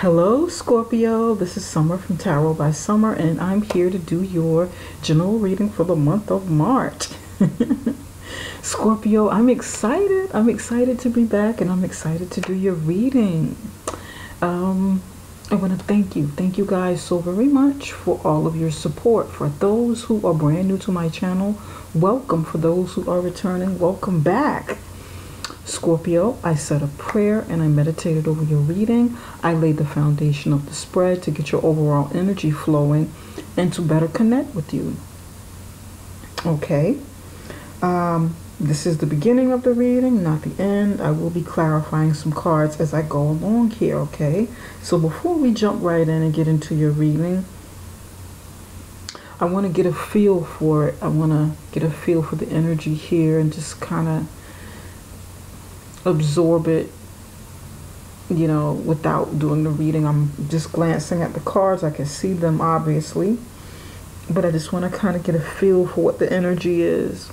Hello, Scorpio. This is Summer from Tarot by Summer, and I'm here to do your general reading for the month of March. Scorpio, I'm excited. I'm excited to be back, and I'm excited to do your reading. I want to thank you. Thank you guys so very much for all of your support. For those who are brand new to my channel, welcome. For those who are returning, welcome back. Scorpio, I said a prayer and I meditated over your reading. I laid the foundation of the spread to get your overall energy flowing and to better connect with you. Okay. This is the beginning of the reading, not the end. I will be clarifying some cards as I go along here, okay? So before we jump right in and get into your reading, I want to get a feel for it. I want to get a feel for the energy here and just kind of absorb it, you know, without doing the reading. I'm just glancing at the cards. I can see them obviously, but I just want to kind of get a feel for what the energy is.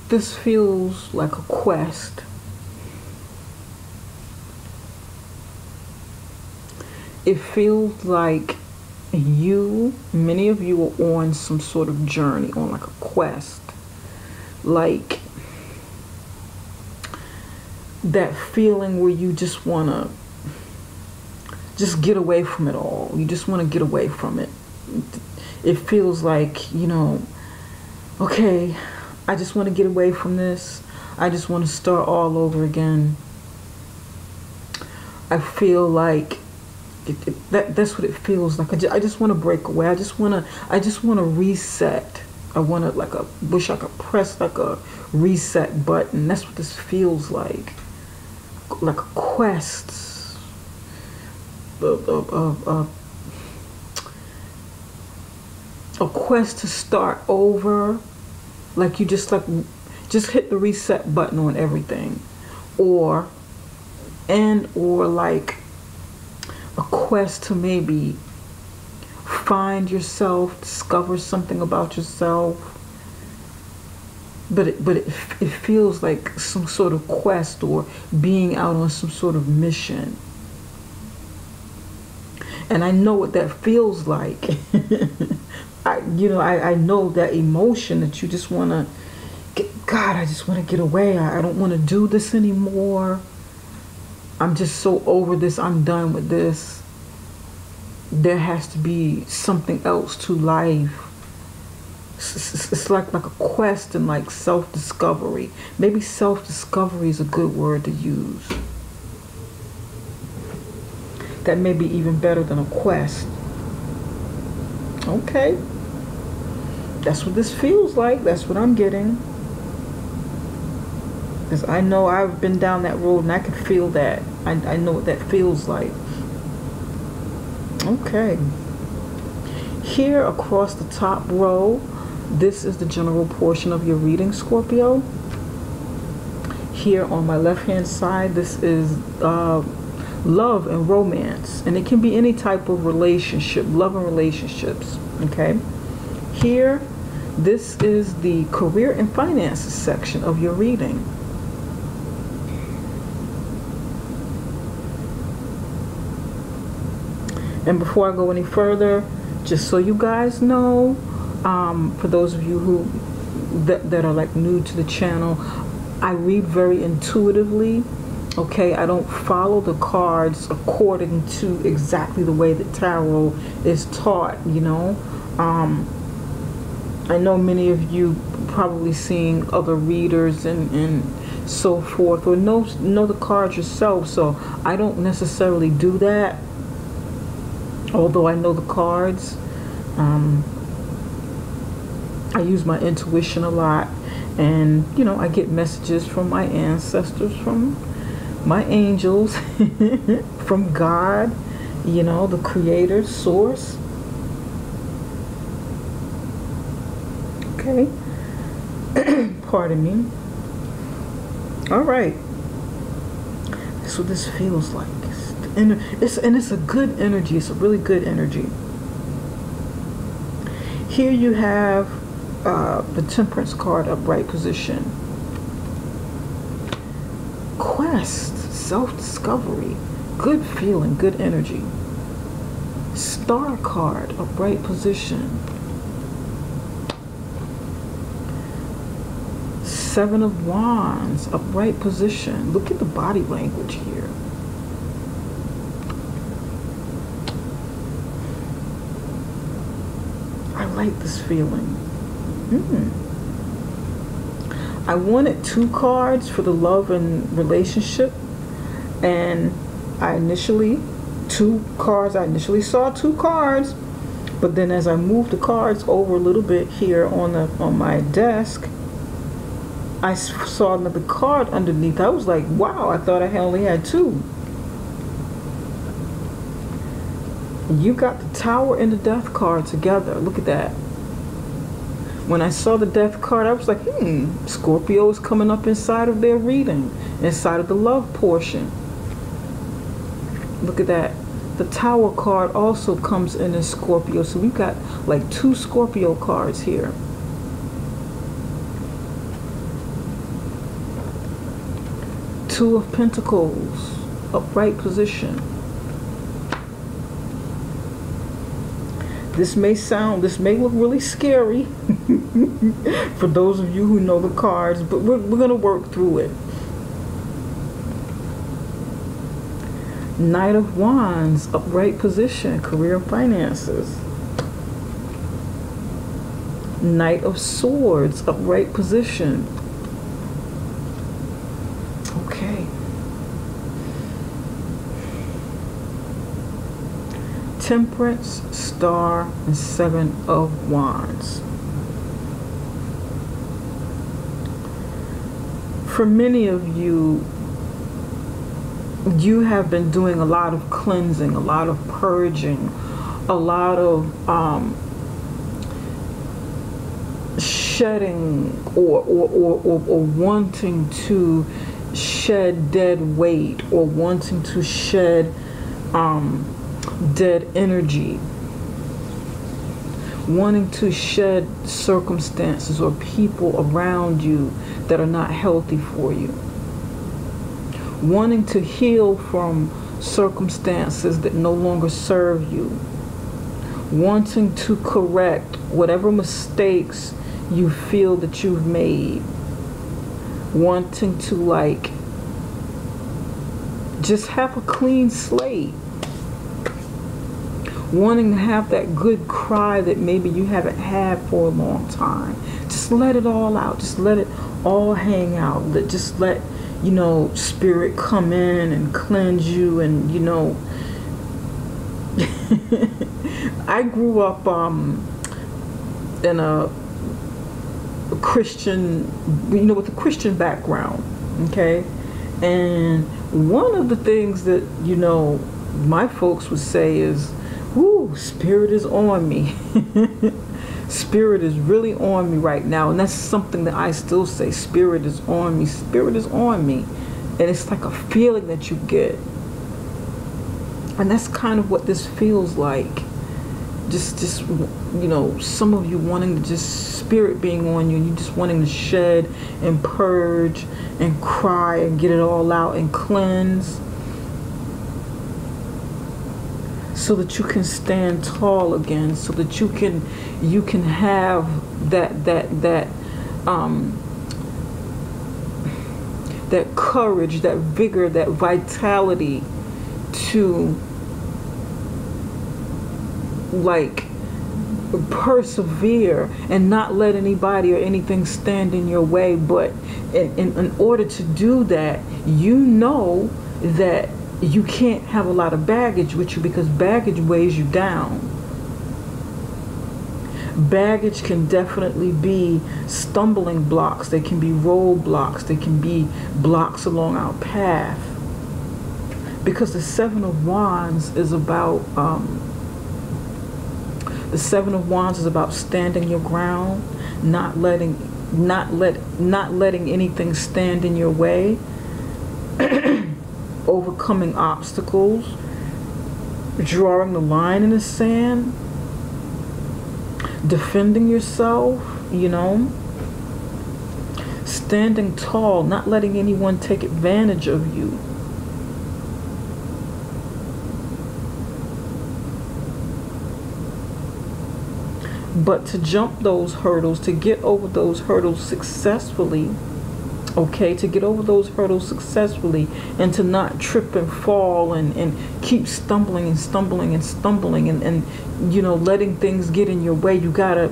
This feels like a quest. It feels like many of you are on some sort of journey, on like a quest. Like that feeling where you just want to just get away from it all. You just want to get away from it. It feels like, you know, okay, I just want to get away from this. I just want to start all over again. I feel like that's what it feels like. I just want to break away. I just want to reset. I want to wish I could press like a reset button. That's what this feels like a quest. A quest to start over. Like you just hit the reset button on everything, or like a quest to maybe find yourself, discover something about yourself. But it feels like some sort of quest or being out on some sort of mission. And I know what that feels like. I know that emotion that you just want to get, God, I just want to get away. I don't want to do this anymore. I'm just so over this. I'm done with this. There has to be something else to life. It's like a quest and like self-discovery. Maybe self-discovery is a good word to use. That may be even better than a quest. Okay. That's what this feels like. That's what I'm getting. Because I know I've been down that road and I can feel that. I know what that feels like. Okay. Here across the top row, this is the general portion of your reading, Scorpio. Here on my left hand side, this is love and romance. And it can be any type of relationship, love and relationships. Okay. Here, this is the career and finances section of your reading. And before I go any further, just so you guys know, for those of you that are like new to the channel, I read very intuitively. Okay, I don't follow the cards according to exactly the way that tarot is taught, you know. I know many of you probably seeing other readers and so forth, or know the cards yourself, so I don't necessarily do that. Although I know the cards, I use my intuition a lot, and you know, I get messages from my ancestors, from my angels, from God, you know, the creator, source. Okay. Pardon me. All right. That's what this feels like. And it's a good energy. It's a really good energy. Here you have the Temperance card, upright position. Quest, self-discovery, good feeling, good energy. Star card, upright position. Seven of Wands, upright position. Look at the body language here. I like this feeling. I wanted 2 cards for the love and relationship, and I initially saw 2 cards, but then as I moved the cards over a little bit here on my desk, I saw another card underneath. I was like, wow, I thought I only had 2. You got the Tower and the Death card together. Look at that. When I saw the Death card, I was like, Scorpio is coming up inside of their reading, inside of the love portion. Look at that. The Tower card also comes in as Scorpio. So we've got like 2 Scorpio cards here. Two of Pentacles, upright position. This may look really scary for those of you who know the cards, but we're going to work through it. Knight of Wands, upright position, career and finances. Knight of Swords, upright position. Okay. Temperance, Star, and 7 of Wands. For many of you, you have been doing a lot of cleansing, a lot of purging, a lot of shedding or wanting to shed dead weight, or wanting to shed dead energy, wanting to shed circumstances or people around you that are not healthy for you, wanting to heal from circumstances that no longer serve you, wanting to correct whatever mistakes you feel that you've made, wanting to like just have a clean slate, wanting to have that good cry that maybe you haven't had for a long time. Just let it all out. Just let it all hang out. Just let, you know, spirit come in and cleanse you. And, you know, I grew up in a Christian, you know, with a Christian background, okay? And one of the things that, you know, my folks would say is, "Whoo, spirit is on me." Spirit is really on me right now. And that's something that I still say. Spirit is on me. Spirit is on me. And it's like a feeling that you get. And that's kind of what this feels like. Just you know, some of you wanting to just spirit being on you, and you just wanting to shed and purge and cry and get it all out and cleanse, so that you can stand tall again, so that you can have that courage, that vigor, that vitality to like persevere and not let anybody or anything stand in your way. But in order to do that, you know that you can't have a lot of baggage with you, because baggage weighs you down. Baggage can definitely be stumbling blocks. They can be roadblocks. They can be blocks along our path. Because the 7 of Wands is about standing your ground, not letting anything stand in your way, overcoming obstacles, drawing the line in the sand, defending yourself, you know, standing tall, not letting anyone take advantage of you. But to jump those hurdles, to get over those hurdles successfully, okay, to get over those hurdles successfully, and to not trip and fall and keep stumbling and stumbling and stumbling and you know, letting things get in your way, you gotta,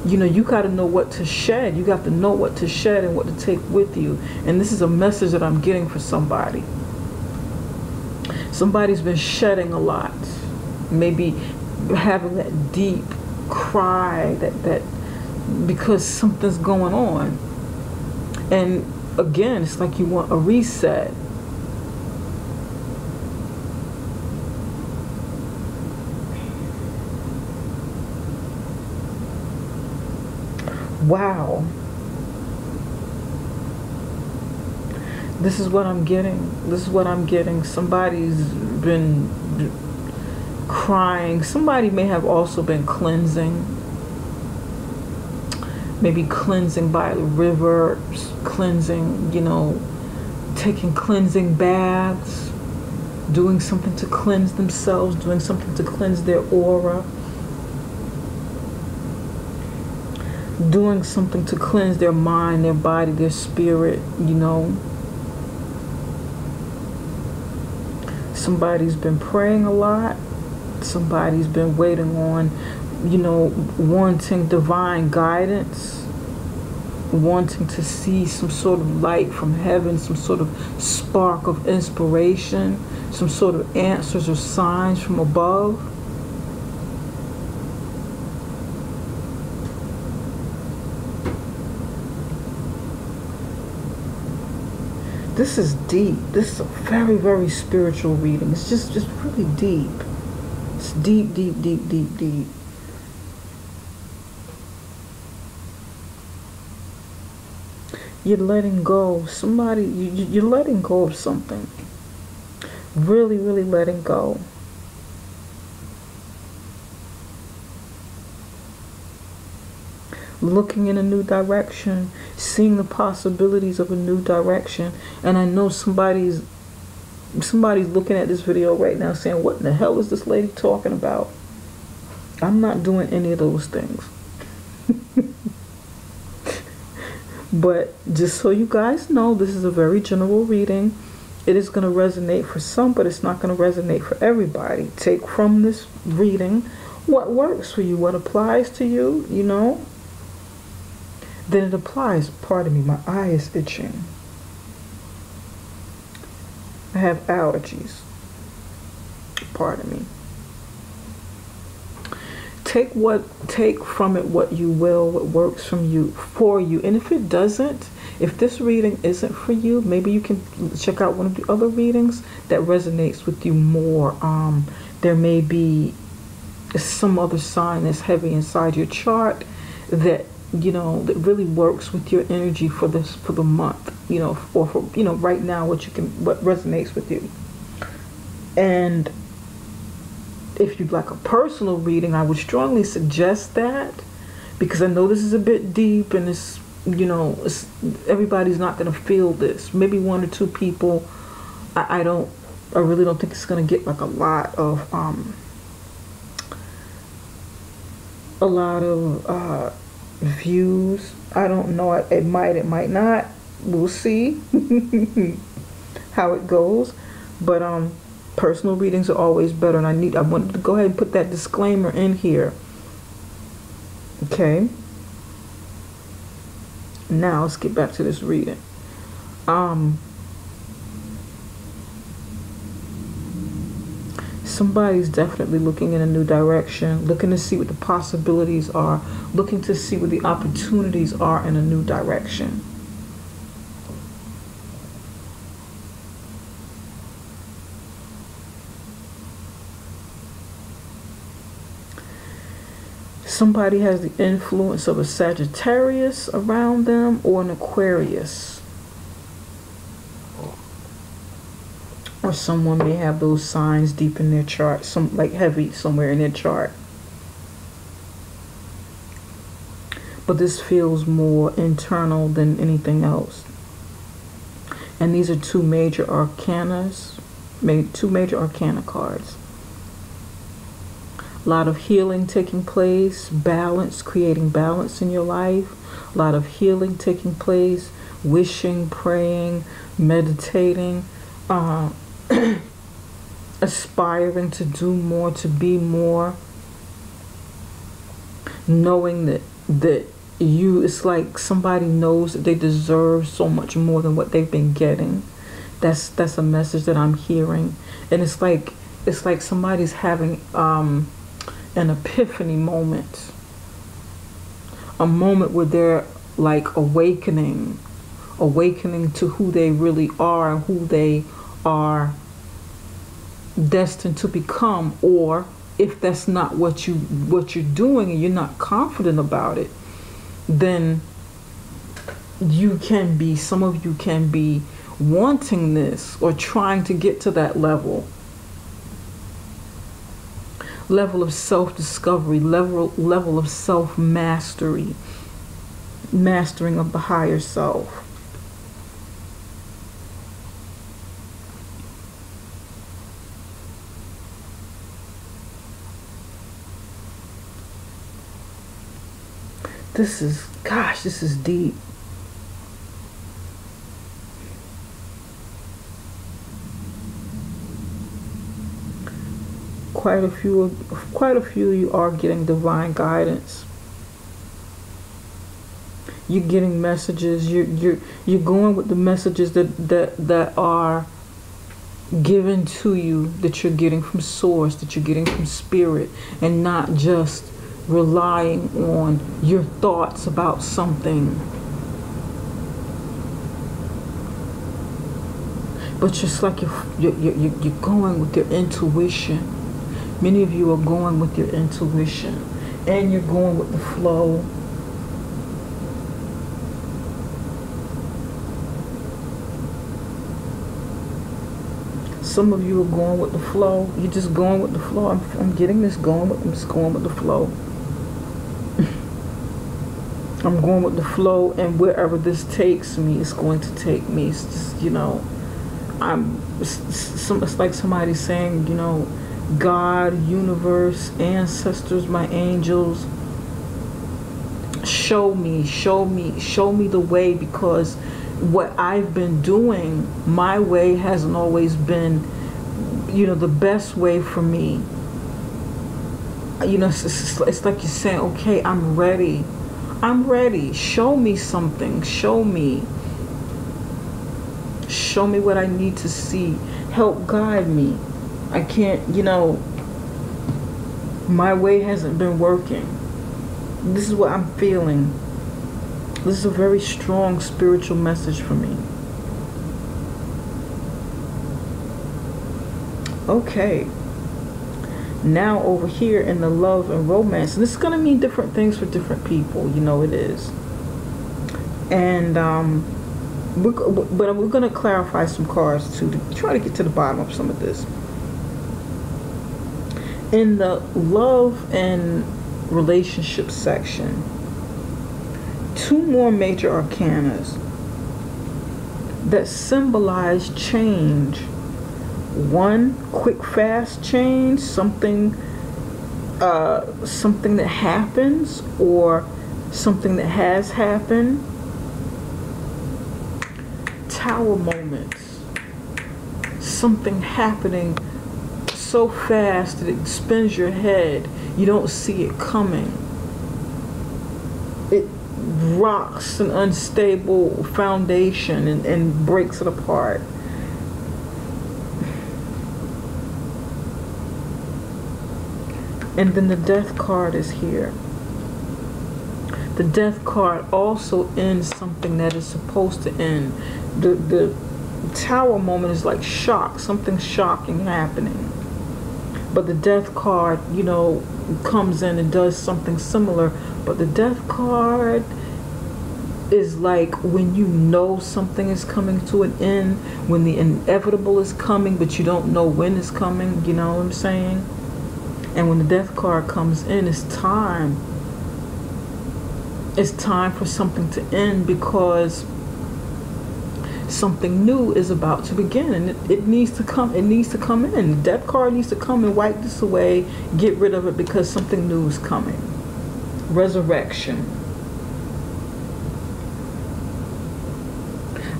you know, you gotta know what to shed. You got to know what to shed and what to take with you. And this is a message that I'm getting for somebody. Somebody's been shedding a lot, maybe having that deep cry that because something's going on, and again, it's like you want a reset. Wow. This is what I'm getting. This is what I'm getting. Somebody's been crying. Somebody may have also been cleansing. Maybe cleansing by the river, cleansing, you know, taking cleansing baths, doing something to cleanse themselves, doing something to cleanse their aura, doing something to cleanse their mind, their body, their spirit, you know. Somebody's been praying a lot. Somebody's been waiting on, you know, wanting divine guidance, wanting to see some sort of light from heaven, some sort of spark of inspiration, some sort of answers or signs from above. This is deep. This is a very, very spiritual reading. It's just really deep. It's deep, deep, deep, deep, deep. You're letting go. Somebody, you're letting go of something. Really, really letting go. Looking in a new direction, seeing the possibilities of a new direction. And I know somebody's looking at this video right now saying, what in the hell is this lady talking about? I'm not doing any of those things. But just so you guys know, this is a very general reading. It is going to resonate for some, but it's not going to resonate for everybody. Take from this reading what works for you, what applies to you, you know. Then it applies. Pardon me, my eye is itching. I have allergies. Pardon me. Take from it what you will, what works from you for you. And if it doesn't, if this reading isn't for you, maybe you can check out one of the other readings that resonates with you more. There may be some other sign that's heavy inside your chart that, you know, that really works with your energy for the month, you know, or for, you know, right now, what resonates with you. And if you'd like a personal reading, I would strongly suggest that, because I know this is a bit deep and it's, you know, everybody's not going to feel this. Maybe one or two people. I really don't think it's going to get like a lot of views. I don't know. It might not. We'll see how it goes. But personal readings are always better, and I wanted to go ahead and put that disclaimer in here. Okay. Now let's get back to this reading. Somebody's definitely looking in a new direction, looking to see what the possibilities are, looking to see what the opportunities are in a new direction. Somebody has the influence of a Sagittarius around them or an Aquarius. Or someone may have those signs deep in their chart, some like heavy somewhere in their chart. But this feels more internal than anything else. And these are two major arcanas, two major arcana cards. A lot of healing taking place, balance, creating balance in your life. A lot of healing taking place, wishing, praying, meditating, aspiring to do more, to be more, knowing that you, it's like somebody knows that they deserve so much more than what they've been getting. That's a message that I'm hearing. And it's like somebody's having an epiphany moment, a moment where they're like awakening to who they really are and who they are destined to become. Or if that's not what you're doing and you're not confident about it, then some of you can be wanting this or trying to get to that level of self-discovery, level of self-mastery, mastering of the higher self. This is deep. Quite a few of you are getting divine guidance. You're getting messages. You're going with the messages that are given to you, that you're getting from source, that you're getting from spirit, and not just relying on your thoughts about something. But just like you're going with your intuition. Many of you are going with your intuition, and you're going with the flow. Some of you are going with the flow. You're just going with the flow. I'm getting this going. I'm just going with the flow. I'm going with the flow, and wherever this takes me, it's going to take me. It's just, it's like somebody saying, God, universe, ancestors, my angels, show me the way, because what I've been doing, my way hasn't always been, the best way for me. It's like you're saying, okay, I'm ready. Show me something. Show me what I need to see. Help guide me. I can't, my way hasn't been working. This is what I'm feeling. This is a very strong spiritual message for me. Okay. Now over here in the love and romance, this is going to mean different things for different people. It is. And we're going to clarify some cards too, to try to get to the bottom of some of this. In the love and relationship section, two more major arcanas that symbolize change. One, quick, fast change, something that happens or something that has happened. Tower moments, something happening so fast that it spins your head. You don't see it coming. It rocks an unstable foundation and breaks it apart. And then the death card is here. The death card also ends something that is supposed to end. The tower moment is like shock, something shocking happening. But the death card, comes in and does something similar. But the death card, is like when you know something is coming to an end, when the inevitable is coming, but you don't know when it's coming, you know what I'm saying? And when the death card comes in, it's time. It's time for something to end, because something new is about to begin, and it needs to come. It needs to come in. The death card needs to come and wipe this away, get rid of it, because something new is coming. Resurrection.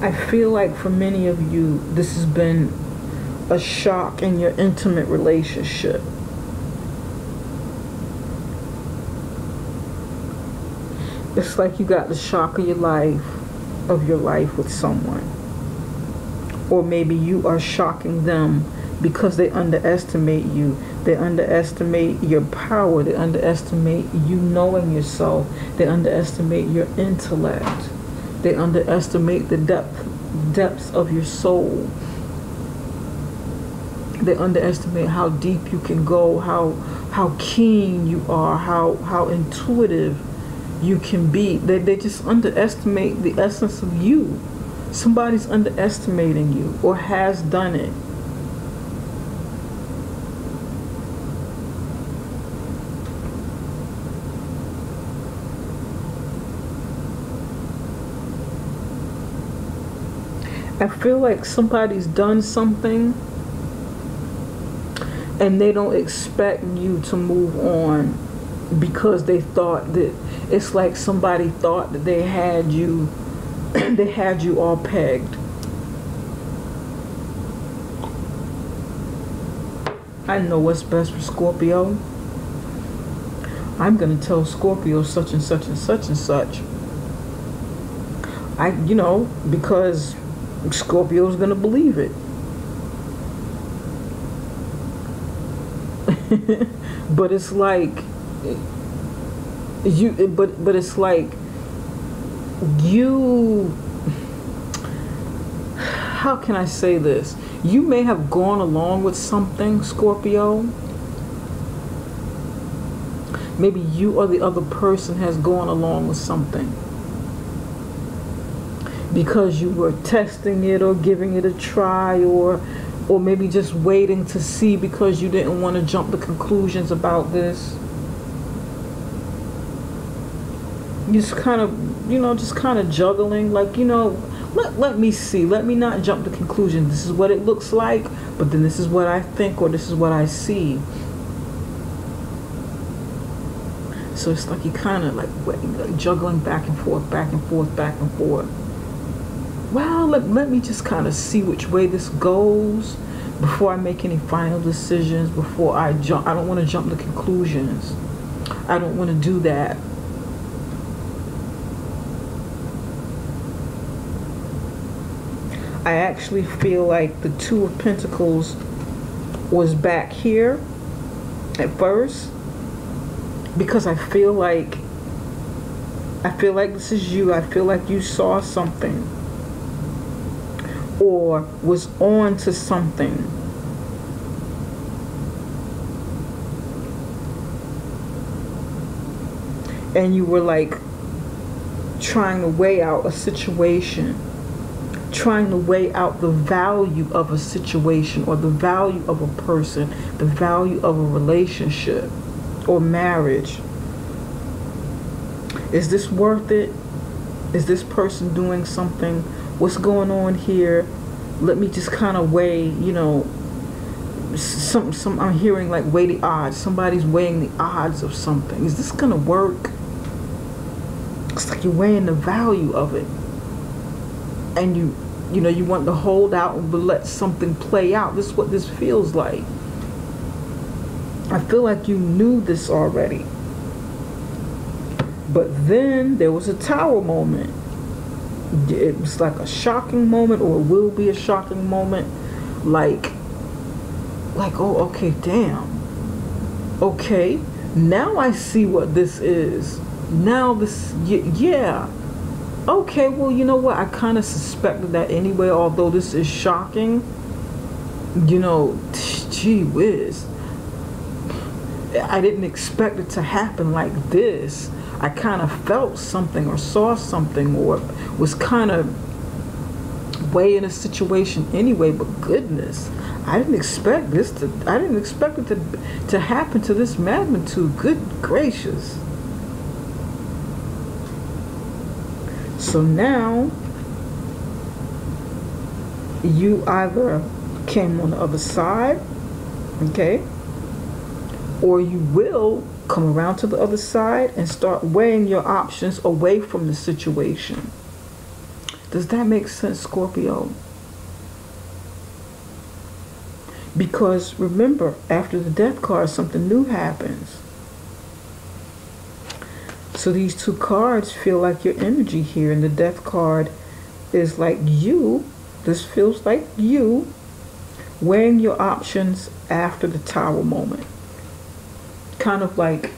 I feel like for many of you, this has been a shock in your intimate relationship. It's like you got the shock of your life with someone. Or maybe you are shocking them because they underestimate you. They underestimate your power. They underestimate you knowing yourself. They underestimate your intellect. They underestimate the depths of your soul. They underestimate how deep you can go, how keen you are, how intuitive you can be. They just underestimate the essence of you. Somebody's underestimating you, or has done it. I feel like somebody's done something and they don't expect you to move on, because they thought that, it's like somebody thought that they had you all pegged. I know what's best for Scorpio. I'm gonna tell Scorpio such and such and such and such. Because Scorpio's gonna believe it. But it's like but it's like you, how can I say this? You may have gone along with something, Scorpio. Maybe you or the other person has gone along with something because you were testing it or giving it a try, or maybe just waiting to see because you didn't want to jump to conclusions about this. You just kind of juggling, like, let me see, let me not jump to conclusions. This is what it looks like, but then this is what I think, or this is what I see. So it's like you kind of like juggling back and forth, back and forth, back and forth. Well, let me just kind of see which way this goes before I make any final decisions, before I jump. I don't want to jump to conclusions. I don't want to do that. I actually feel like the Two of Pentacles was back here at first, because I feel like this is you. I feel like you saw something or was on to something. And you were like trying to weigh out a situation, trying to weigh out the value of a situation, or the value of a person, the value of a relationship or marriage. Is this worth it? Is this person doing something? What's going on here? Let me just kind of weigh, I'm hearing like weigh the odds. Somebody's weighing the odds of something. Is this gonna work? It's like you're weighing the value of it. And you want to hold out and let something play out. This is what this feels like. I feel like you knew this already. But then there was a Tower moment. It was like a shocking moment, or it will be a shocking moment. Like, oh, okay, damn. Okay, now I see what this is. Now this, yeah. Okay, well, you know what? I kind of suspected that anyway, although this is shocking. Gee whiz. I didn't expect it to happen like this. I kind of felt something or saw something or was kind of way in a situation anyway, but goodness, I didn't expect it to happen to this magnitude. Good gracious. So now you either came on the other side, okay, or you will come around to the other side and start weighing your options away from the situation. Does that make sense, Scorpio? Because remember, after the death card, something new happens. So these two cards feel like your energy here, and the death card is like you. This feels like you weighing your options after the Tower moment. Kind of like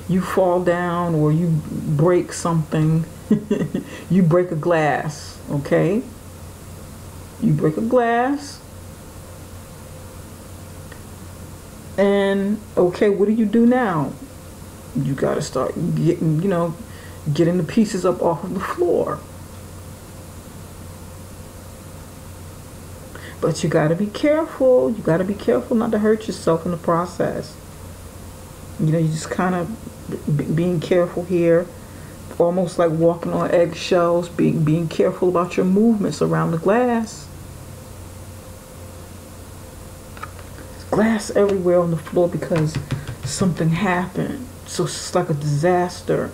you fall down or you break something. You break a glass, okay? You break a glass. And okay, what do you do now? You got to start getting, getting the pieces up off of the floor. But you got to be careful. You got to be careful not to hurt yourself in the process. You just kind of being careful here, almost like walking on eggshells, being careful about your movements around the glass. There's glass everywhere on the floor because something happened. So it's like a disaster.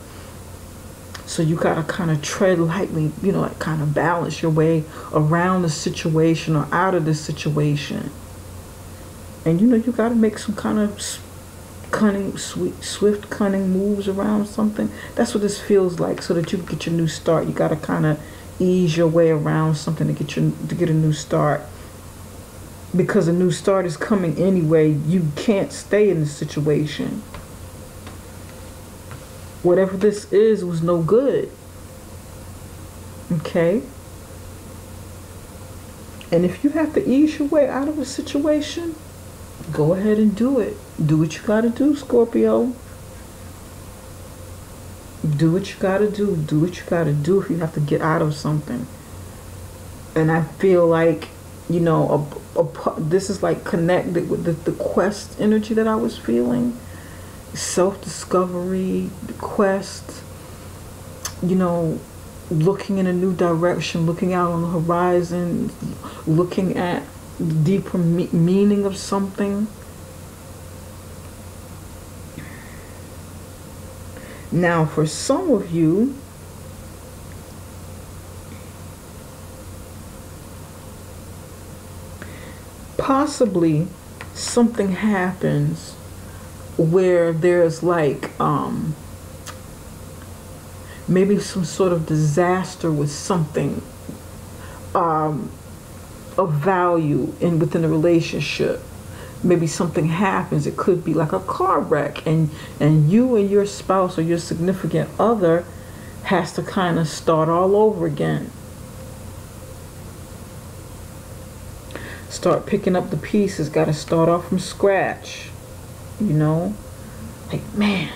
So you got to kind of tread lightly, like kind of balance your way around the situation or out of the situation. And you got to make some kind of cunning, swift, cunning moves around something. That's what this feels like, so that you can get your new start. You got to kind of ease your way around something to get a new start. Because a new start is coming anyway. You can't stay in the situation. Whatever this is was no good. Okay? And if you have to ease your way out of a situation, go ahead and do it. Do what you gotta do, Scorpio. Do what you gotta do. Do what you gotta do if you have to get out of something. And I feel like, this is like connected with the quest energy that I was feeling. Self-discovery, the quest, looking in a new direction, looking out on the horizon, looking at the deeper meaning of something. Now, for some of you, possibly something happens where there's like maybe some sort of disaster with something of value within a relationship. Maybe something happens. It could be like a car wreck, and you and your spouse or your significant other has to kind of start all over again. Start picking up the pieces. Got to start off from scratch. Like, man,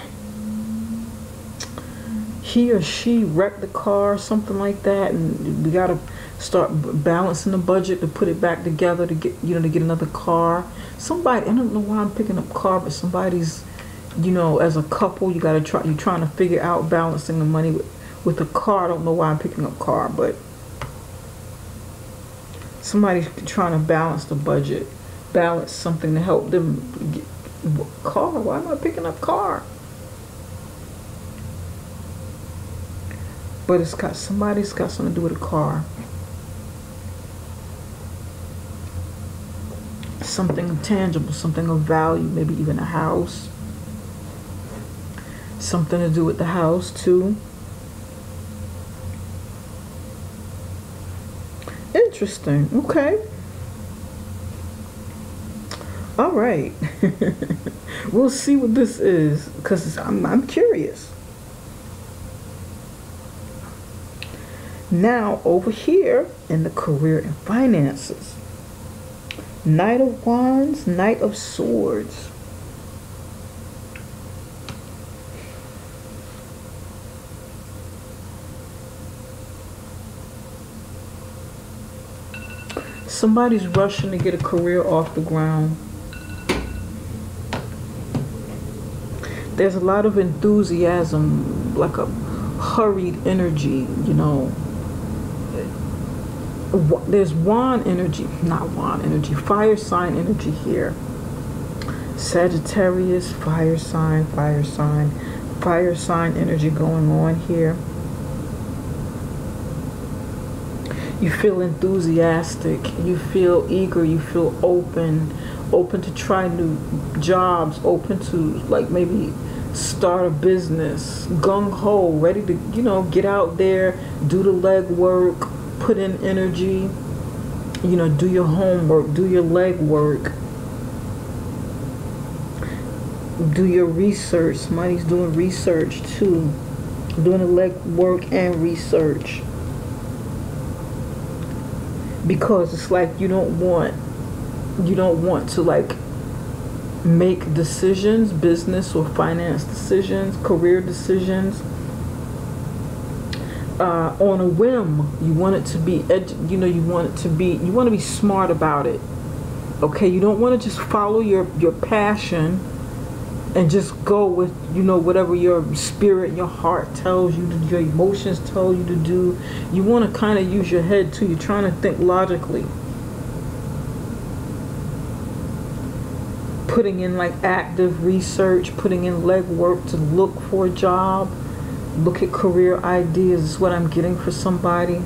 he or she wrecked the car, something like that, and we got to start balancing the budget to put it back together to get, to get another car. Somebody, I don't know why I'm picking up car, but somebody's, as a couple, you're trying to figure out balancing the money with a car. I don't know why I'm picking up car, but somebody's trying to balance the budget, balance something to help them get car. Why am I picking up car? But somebody's got something to do with a car. Something tangible, something of value, maybe even a house. Something to do with the house too. Interesting. Okay. All right. We'll see what this is, because I'm curious. Now, over here in the career and finances, Knight of Wands, Knight of Swords. Somebody's rushing to get a career off the ground. There's a lot of enthusiasm, like a hurried energy, you know. There's fire sign energy here. Sagittarius, fire sign energy going on here. You feel enthusiastic, you feel eager, you feel open to try new jobs, open to like maybe start a business, gung-ho, ready to, you know, get out there, do the leg work, put in energy, you know, do your homework, do your leg work, do your research. Somebody's doing research too, doing the leg work and research. Because it's like you don't want to like make decisions, business or finance decisions, career decisions on a whim. You want it to be you want to be smart about it. Okay, you don't want to just follow your passion and just go with, you know, whatever your spirit, your heart tells you, your emotions tell you to do. You want to kind of use your head too. You're trying to think logically. Putting in like active research, putting in leg work to look for a job, look at career ideas is what I'm getting for somebody.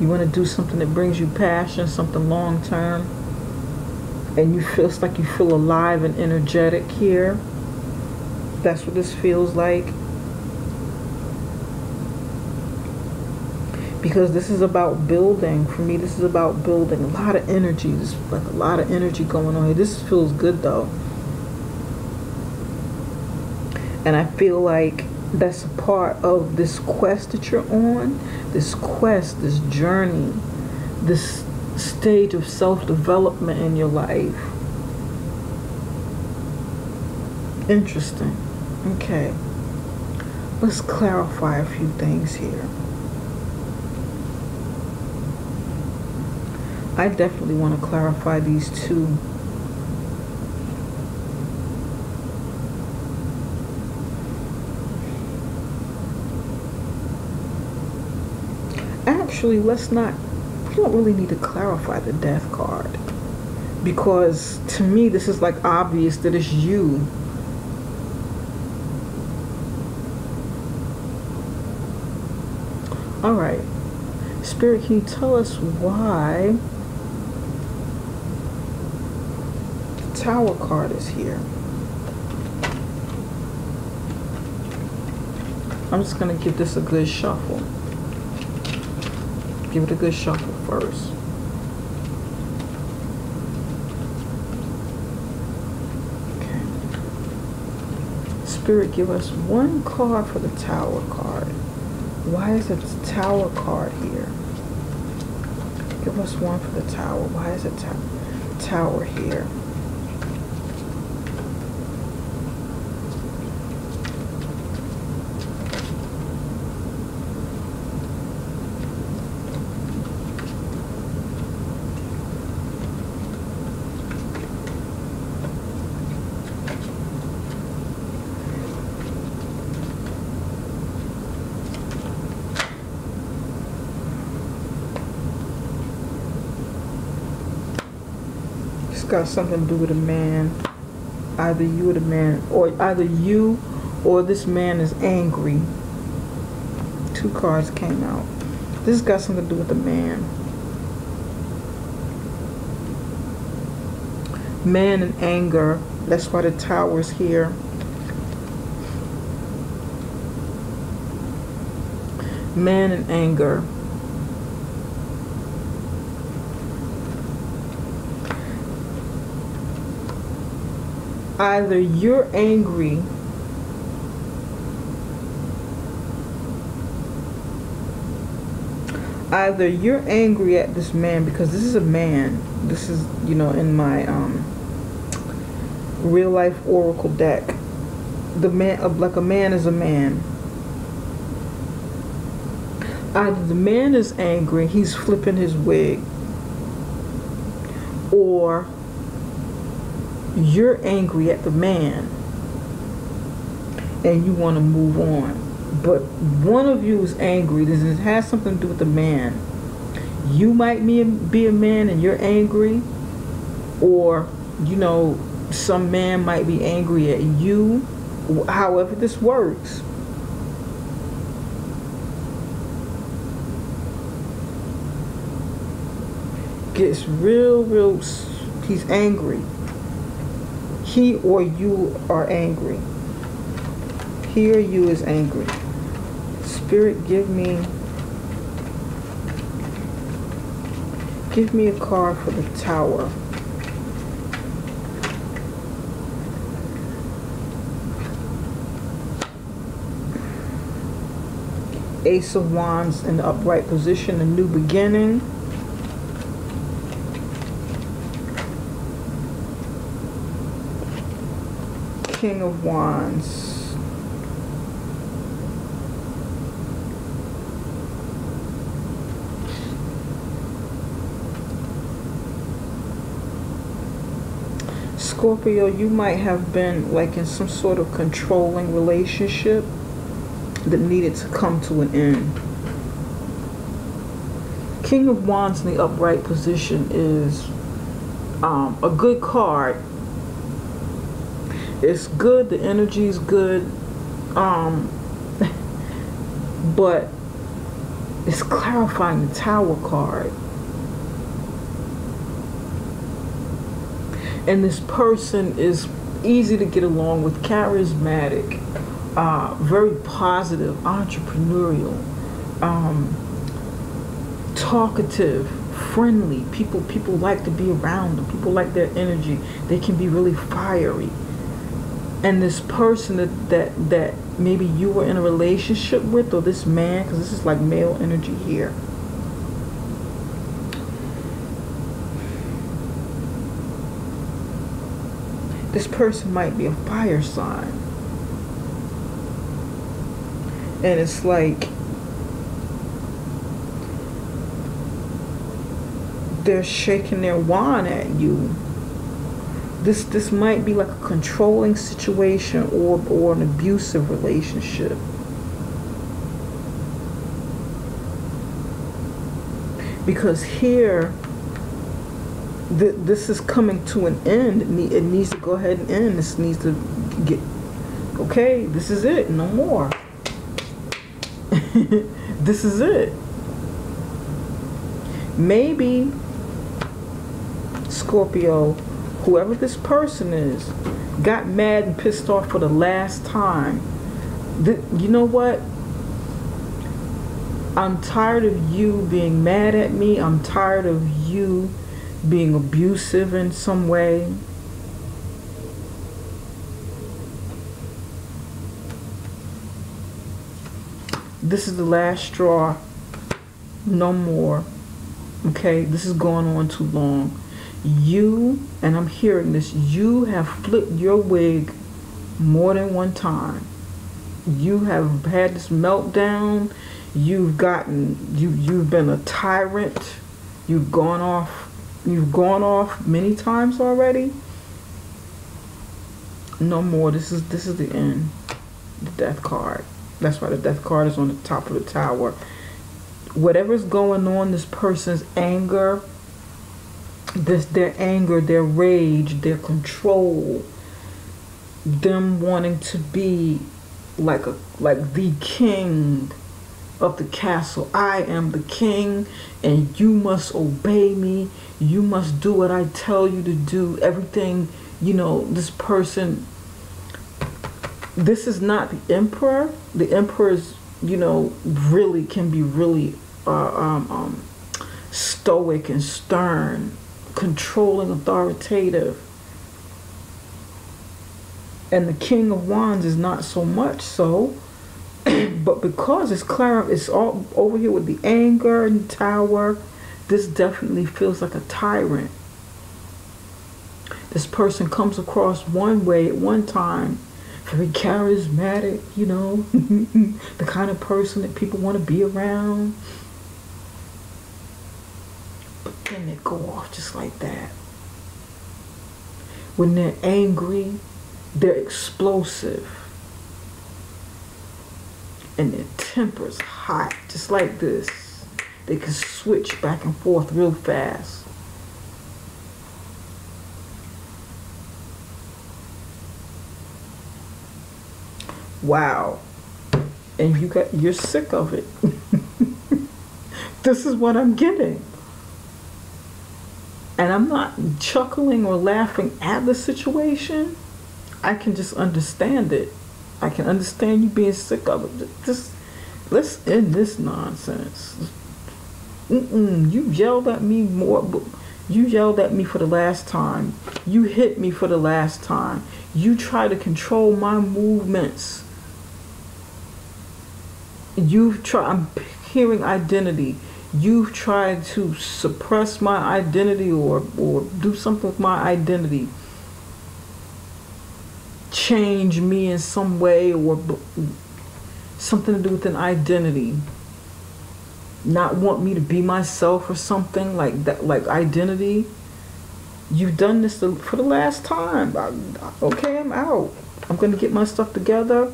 You want to do something that brings you passion, something long term, and you feel, it's like you feel alive and energetic here. That's what this feels like. Because this is about building. For me, this is about building. A lot of energy. There's like a lot of energy going on here. This feels good though. And I feel like that's a part of this quest that you're on. This quest, this journey, this stage of self-development in your life. Interesting. Okay. Let's clarify a few things here. I definitely want to clarify these two. Actually, let's not, we don't really need to clarify the death card. Because to me, this is like obvious that it's you. Alright. Spirit, can you tell us why the Tower card is here? I'm just going to give this a good shuffle. Give it a good shuffle first. Okay. Spirit, give us one card for the Tower card. Why is it the Tower card here? Give us one for the Tower. Why is it Tower here? Got something to do with a man. Either you or the man, or either you or this man is angry. Two cards came out. This has got something to do with a man. Man in anger. That's why the Tower's here. Man in anger. Either you're angry at this man, because this is a man. This is, you know, in my real life oracle deck. The man, like a man is a man. Either the man is angry, he's flipping his wig. or you're angry at the man and you want to move on. But one of you is angry. This has something to do with the man. You might be a man and you're angry, or some man might be angry at you. However this works. Gets real, he's angry. He or you are angry. He or you is angry. Spirit, give me a card for the Tower. Ace of Wands in the upright position, a new beginning. King of Wands. Scorpio, you might have been like in some sort of controlling relationship that needed to come to an end. King of Wands in the upright position is a good card. It's good, the energy is good, but it's clarifying the Tower card. And this person is easy to get along with, charismatic, very positive, entrepreneurial, talkative, friendly. People like to be around them. People like their energy. They can be really fiery. And this person that maybe you were in a relationship with, or this man, because this is like male energy here. This person might be a fire sign. And it's like they're shaking their wand at you. This might be like a controlling situation or an abusive relationship. Because here, this is coming to an end. It needs to go ahead and end. This needs to get, okay, this is it, no more. This is it. Maybe, Scorpio, whoever this person is, got mad and pissed off for the last time. You know what? I'm tired of you being mad at me. I'm tired of you being abusive in some way. This is the last straw. No more. Okay, this is going on too long. You, and I'm hearing this, you have flipped your wig more than one time. You have had this meltdown. You've been a tyrant. You've gone off many times already. No more. This is the end. The Death card. That's why the Death card is on the top of the Tower. Whatever's going on, this person's anger, their anger, their rage, their control, them wanting to be like the king of the castle. I am the king and you must obey me. You must do what I tell you to do. Everything, this person, this is not the emperor. The emperor is, really can be really stoic and stern, controlling, authoritative. And the King of Wands is not so much so. But because it's all over here with the anger and Tower, this definitely feels like a tyrant. This person comes across one way at one time, very charismatic, the kind of person that people want to be around. But then they go off just like that. When they're angry, they're explosive. And their temper's hot, just like this. They can switch back and forth real fast. Wow. And you're sick of it. This is what I'm getting. And I'm not chuckling or laughing at the situation. I can just understand it. I can understand you being sick of it. Just let's end this nonsense. You yelled at me more. You yelled at me for the last time. You hit me for the last time. You try to control my movements. I'm hearing identity. You've tried to suppress my identity or do something with my identity. Change me in some way or something to do with an identity. Not want me to be myself or something like that, like identity. You've done this for the last time. Okay, I'm out. I'm going to get my stuff together.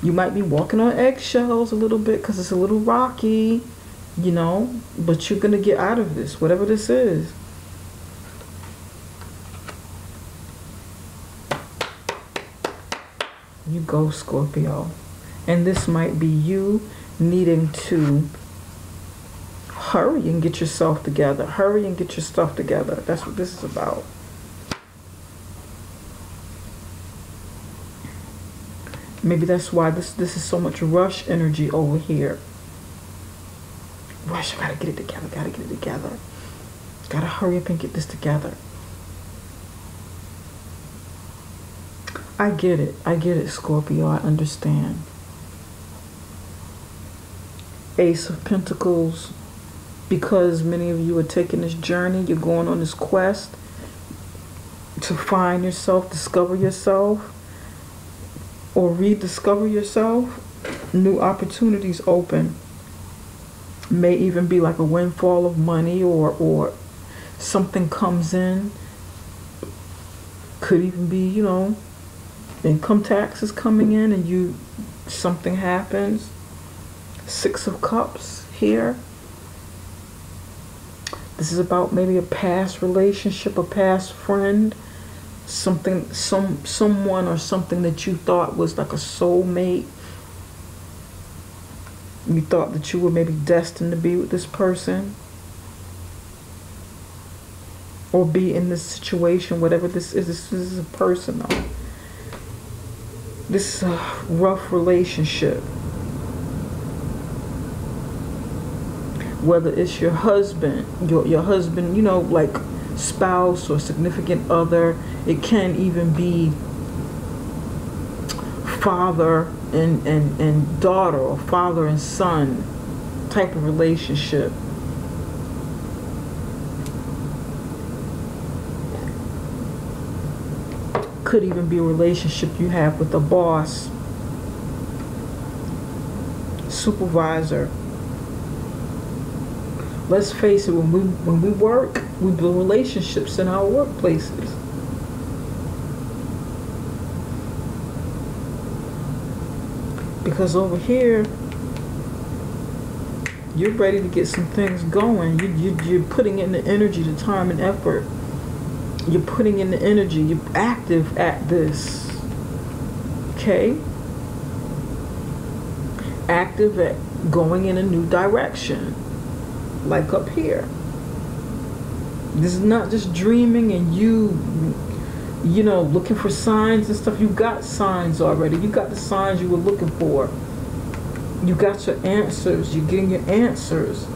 You might be walking on eggshells a little bit because it's a little rocky, you know, but you're going to get out of this, whatever this is. You go, Scorpio. And this might be you needing to hurry and get yourself together. Hurry and get your stuff together. That's what this is about. Maybe that's why this is so much rush energy over here. Rush, I gotta get it together, gotta get it together. Gotta hurry up and get this together. I get it, Scorpio, I understand. Ace of Pentacles, because many of you are taking this journey, you're going on this quest to find yourself, discover yourself, or rediscover yourself. New opportunities open. May even be like a windfall of money or something comes in. Could even be, you know, income taxes coming in and something happens. Six of Cups here. This is about maybe a past relationship, a past friend, someone or something that you thought was like a soulmate. You thought that you were maybe destined to be with this person or be in this situation, whatever this is. This is a person though. This is a rough relationship. Whether it's your husband, your husband, you know, like spouse or significant other. It can even be father and daughter or father and son type of relationship. Could even be a relationship you have with a boss, supervisor. Let's face it, when we work, we build relationships in our workplaces. Because over here, you're ready to get some things going. You're putting in the energy, the time and effort. You're putting in the energy. You're active at this. Okay? Active at going in a new direction. Like up here. This is not just dreaming and you know, looking for signs and stuff. You got signs already. You got the signs you were looking for. You got your answers. You're getting your answers.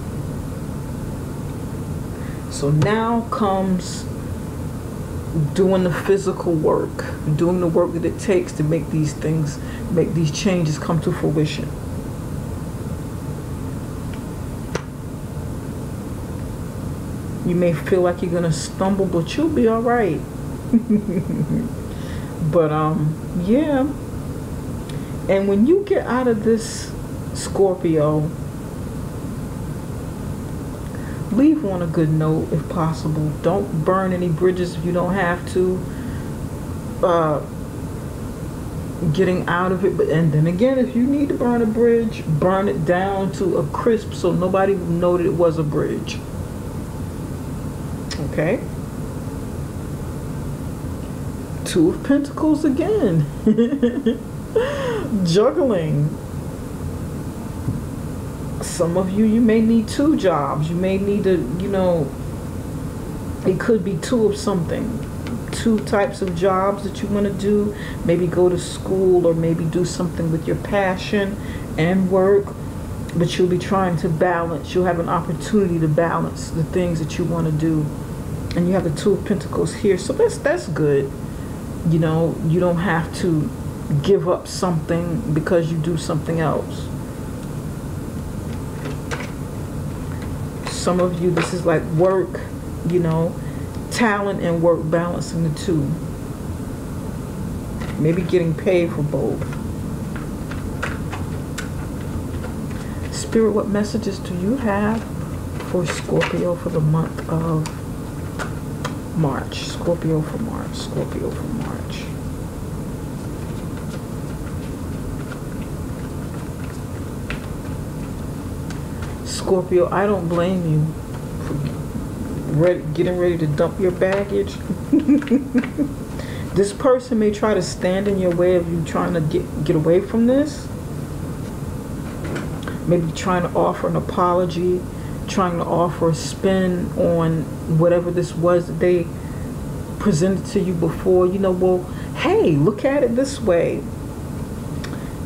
So now comes doing the physical work. Doing the work that it takes to make these things, make these changes come to fruition. You may feel like you're gonna stumble, but you'll be all right. But yeah. And when you get out of this, Scorpio, leave on a good note if possible. Don't burn any bridges if you don't have to. uh, getting out of it. But and then again, if you need to burn a bridge, burn it down to a crisp so nobody would know that it was a bridge. Okay. Two of Pentacles again. Juggling. Some of you may need two jobs. You may need to, you know, it could be two of something. Two types of jobs that you want to do. Maybe go to school or maybe do something with your passion and work. But you'll be trying to balance. You'll have an opportunity to balance the things that you want to do. And you have the Two of Pentacles here. So that's good. You know, you don't have to give up something because you do something else. Some of you, this is like work, you know, talent and work, balancing the two. Maybe getting paid for both. Spirit, what messages do you have for Scorpio for the month of March? Scorpio for March. Scorpio for March. Scorpio, I don't blame you for getting ready to dump your baggage. This person may try to stand in your way of you trying to get away from this. Maybe trying to offer an apology, trying to offer a spin on whatever this was that they presented to you before. You know, well, hey, look at it this way.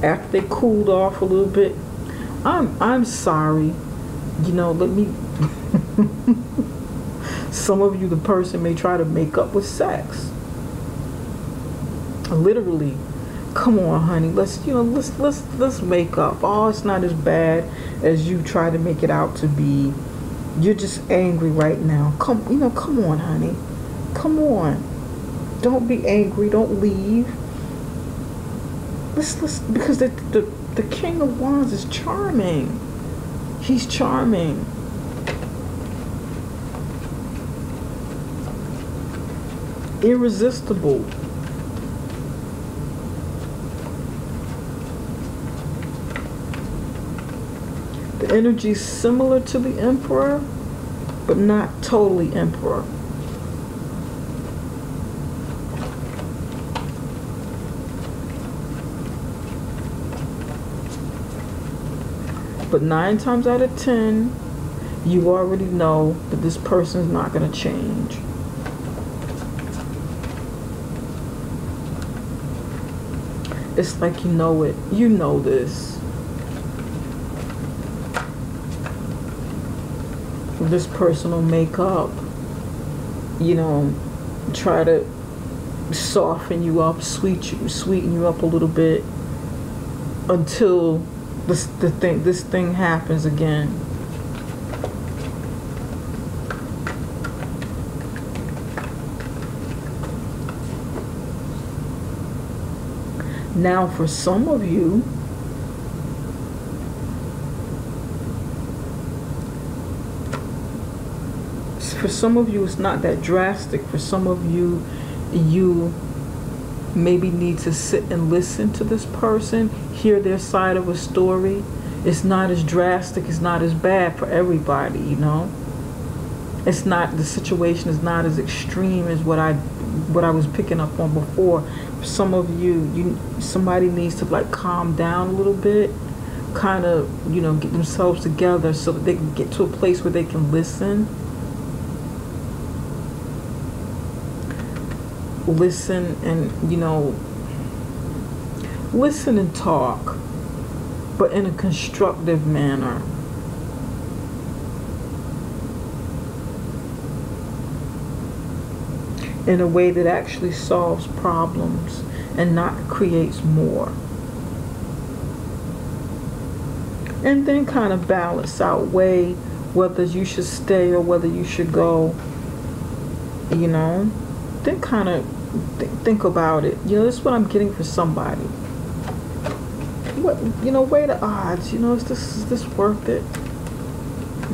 After they cooled off a little bit, I'm sorry. You know, let me. Some of you, the person may try to make up with sex. Literally, come on, honey. Let's make up. Oh, it's not as bad as you try to make it out to be. You're just angry right now. Come on, honey. Come on. Don't be angry. Don't leave. Let's because the King of Wands is charming. He's charming. Irresistible. The energy is similar to the Emperor, but not totally Emperor. But 9 times out of 10, you already know that this person is not going to change. It's like you know it. You know this. This person will make up, you know, try to soften you up, sweeten you up a little bit until this thing happens again. Now, for some of you, it's not that drastic. For some of you, you maybe need to sit and listen to this person, hear their side of a story. It's not as drastic, it's not as bad for everybody, you know. It's not, the situation is not as extreme as what I was picking up on before. For some of you, somebody needs to like calm down a little bit, kind of, you know, get themselves together so that they can get to a place where they can listen. Listen and, you know, listen and talk, but in a constructive manner. In a way that actually solves problems and not creates more. And then kind of balance out, weigh whether you should stay or whether you should go, you know. Then kind of think about it. You know, this is what I'm getting for somebody. What, you know, weigh the odds. You know, is this worth it?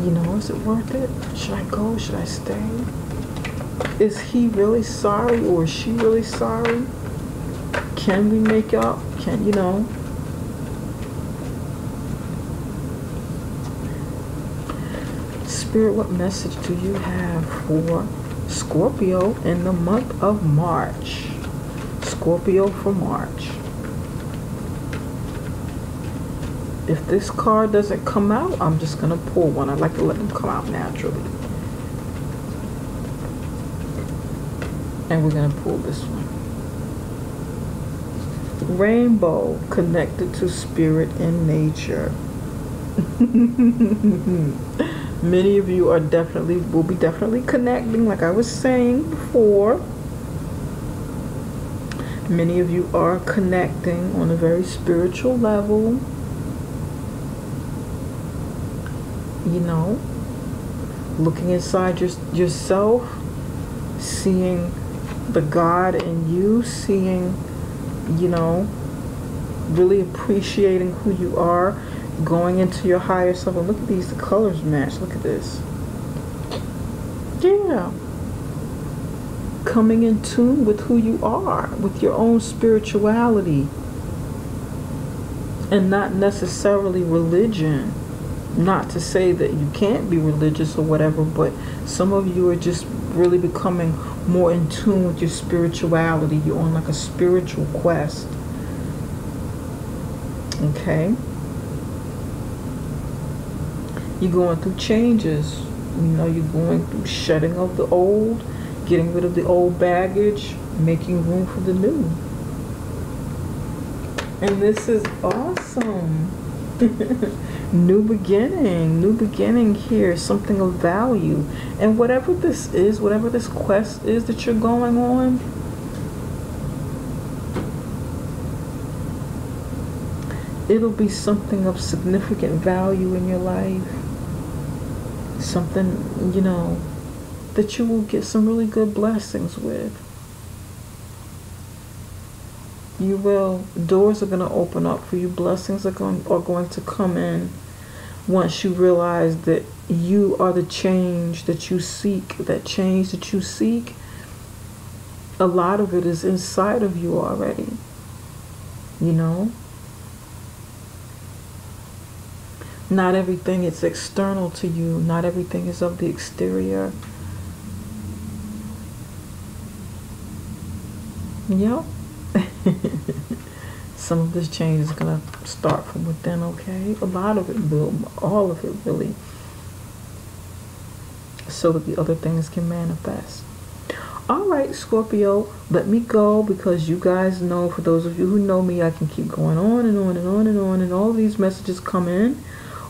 You know, is it worth it? Should I go? Should I stay? Is he really sorry or is she really sorry? Can we make up? Can, you know? Spirit, what message do you have for Scorpio in the month of March? Scorpio for March. If this card doesn't come out, I'm just going to pull one. I like to let them come out naturally. And we're going to pull this one. Rainbow, connected to spirit and nature. Many of you will be definitely connecting, like I was saying before. Many of you are connecting on a very spiritual level. You know, looking inside yourself, seeing the God in you, seeing, you know, really appreciating who you are, going into your higher self. And look at these, the colors match. Look at this. Yeah. Coming in tune with who you are, with your own spirituality, and not necessarily religion. Not to say that you can't be religious or whatever, but some of you are just really becoming more in tune with your spirituality. You're on like a spiritual quest. Okay? You're going through changes. You know, you're going through shedding of the old, getting rid of the old baggage, making room for the new. And this is awesome. New beginning here, something of value. And whatever this is, whatever this quest is that you're going on, it'll be something of significant value in your life. Something, you know, that you will get some really good blessings with. You will. Doors are going to open up for you. Blessings are going to come in once you realize that you are the change that you seek. That change that you seek, a lot of it is inside of you already. You know? Not everything is external to you. Not everything is of the exterior. Yep. Some of this change is going to start from within, okay? A lot of it will, all of it really, so that the other things can manifest. All right, Scorpio, let me go, because you guys know, for those of you who know me, I can keep going on and on and on and on, and all these messages come in,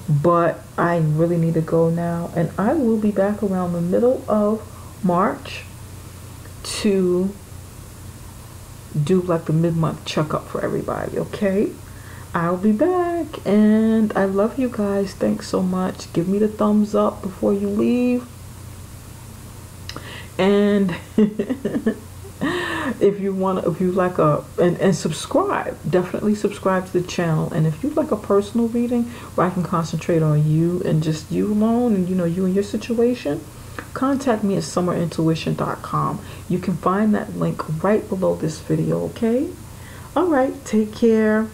but I really need to go now, and I will be back around the middle of March to do like the mid-month checkup for everybody, okay? I'll be back, and I love you guys. Thanks so much. Give me the thumbs up before you leave, and if you like and subscribe, definitely subscribe to the channel. And if you like a personal reading where I can concentrate on you and just you alone, and you know, you and your situation, contact me at summerintuition.com. You can find that link right below this video, okay? All right, take care.